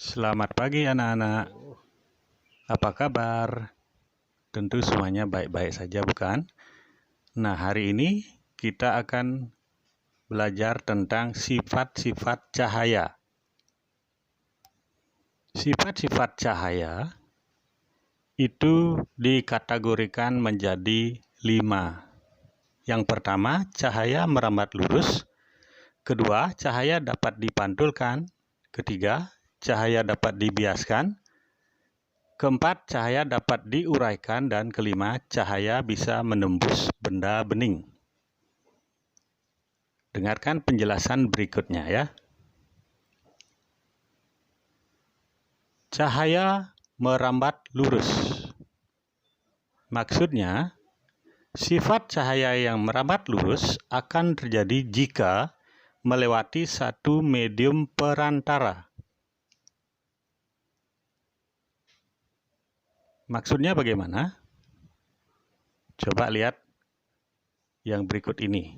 Selamat pagi anak-anak. Apa kabar? Tentu semuanya baik-baik saja, bukan? Nah, hari ini kita akan belajar tentang sifat-sifat cahaya. Sifat-sifat cahaya itu dikategorikan menjadi 5. Yang pertama, cahaya merambat lurus. Kedua, cahaya dapat dipantulkan. Ketiga, cahaya dapat dibiaskan. Keempat, cahaya dapat diuraikan. Dan kelima, cahaya bisa menembus benda bening. Dengarkan penjelasan berikutnya ya. Cahaya merambat lurus. Maksudnya, sifat cahaya yang merambat lurus akan terjadi jika melewati satu medium perantara. Maksudnya bagaimana? Coba lihat yang berikut ini.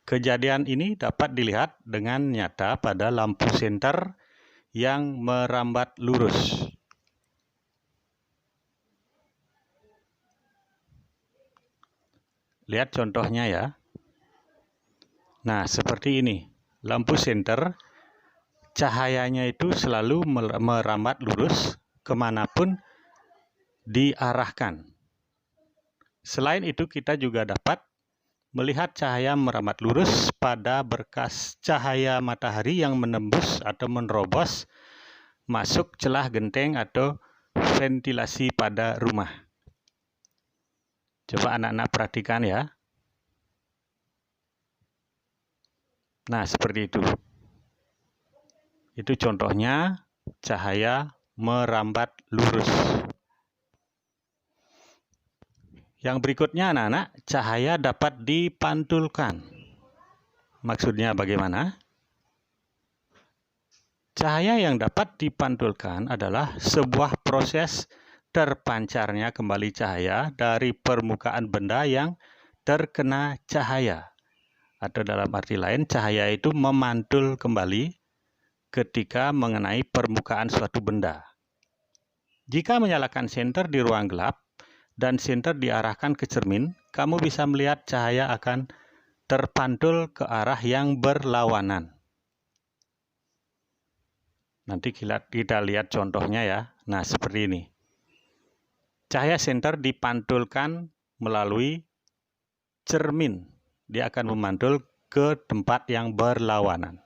Kejadian ini dapat dilihat dengan nyata pada lampu senter yang merambat lurus. Lihat contohnya ya. Nah, seperti ini. Lampu senter, cahayanya itu selalu merambat lurus kemanapun diarahkan. Selain itu, kita juga dapat melihat cahaya merambat lurus pada berkas cahaya matahari yang menembus atau menerobos masuk celah genteng atau ventilasi pada rumah. Coba anak-anak perhatikan ya. Nah, seperti itu. Itu contohnya cahaya merambat lurus. Yang berikutnya anak-anak, cahaya dapat dipantulkan. Maksudnya bagaimana? Cahaya yang dapat dipantulkan adalah sebuah proses terpancarnya kembali cahaya dari permukaan benda yang terkena cahaya. Atau dalam arti lain, cahaya itu memantul kembali ketika mengenai permukaan suatu benda. Jika menyalakan senter di ruang gelap dan senter diarahkan ke cermin, kamu bisa melihat cahaya akan terpantul ke arah yang berlawanan. Nanti kita lihat contohnya ya. Nah, seperti ini. Cahaya senter dipantulkan melalui cermin. Dia akan memantul ke tempat yang berlawanan.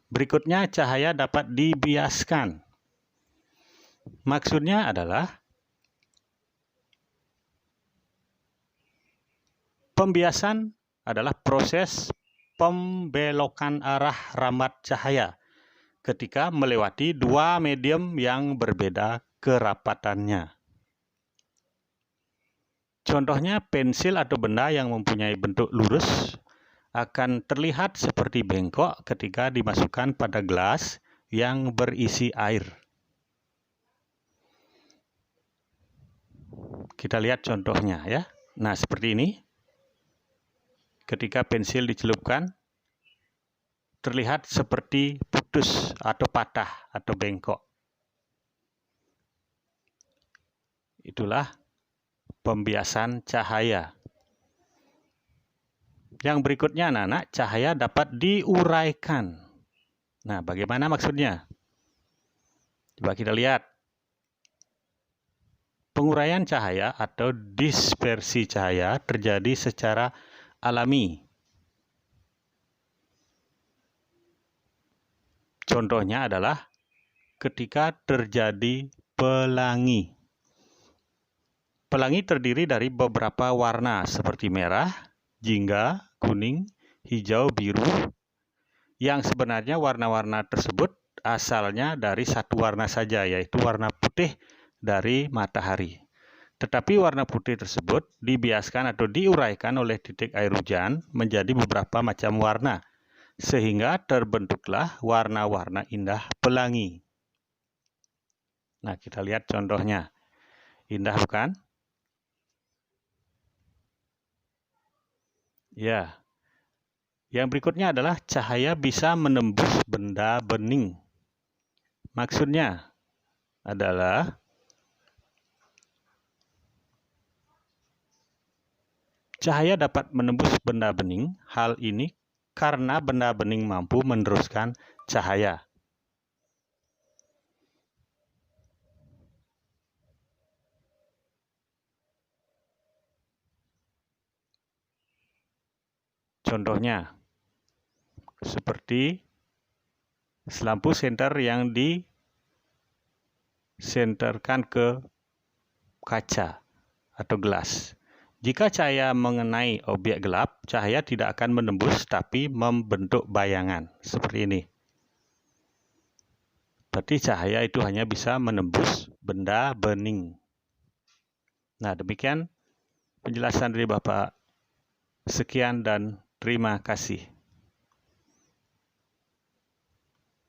Berikutnya, cahaya dapat dibiaskan. Maksudnya adalah pembiasan adalah proses pembelokan arah rambat cahaya ketika melewati dua medium yang berbeda kerapatannya. Contohnya, pensil atau benda yang mempunyai bentuk lurus akan terlihat seperti bengkok ketika dimasukkan pada gelas yang berisi air. Kita lihat contohnya ya. Nah, seperti ini. Ketika pensil dicelupkan, terlihat seperti putus atau patah atau bengkok. Itulah pembiasan cahaya. Yang berikutnya anak-anak, cahaya dapat diuraikan. Nah, bagaimana maksudnya? Coba kita lihat. Penguraian cahaya atau dispersi cahaya terjadi secara alami. Contohnya adalah ketika terjadi pelangi. Pelangi terdiri dari beberapa warna seperti merah, jingga, kuning, hijau, biru, yang sebenarnya warna-warna tersebut asalnya dari satu warna saja, yaitu warna putih dari matahari. Tetapi warna putih tersebut dibiaskan atau diuraikan oleh titik air hujan menjadi beberapa macam warna, sehingga terbentuklah warna-warna indah pelangi. Nah, kita lihat contohnya. Indah bukan? Ya. Yang berikutnya adalah cahaya bisa menembus benda bening. Maksudnya, adalah cahaya dapat menembus benda bening. Hal ini karena benda bening mampu meneruskan cahaya. Contohnya, seperti lampu senter yang disenterkan ke kaca atau gelas. Jika cahaya mengenai objek gelap, cahaya tidak akan menembus tapi membentuk bayangan seperti ini. Berarti cahaya itu hanya bisa menembus benda bening. Nah, demikian penjelasan dari Bapak. Sekian dan terima kasih.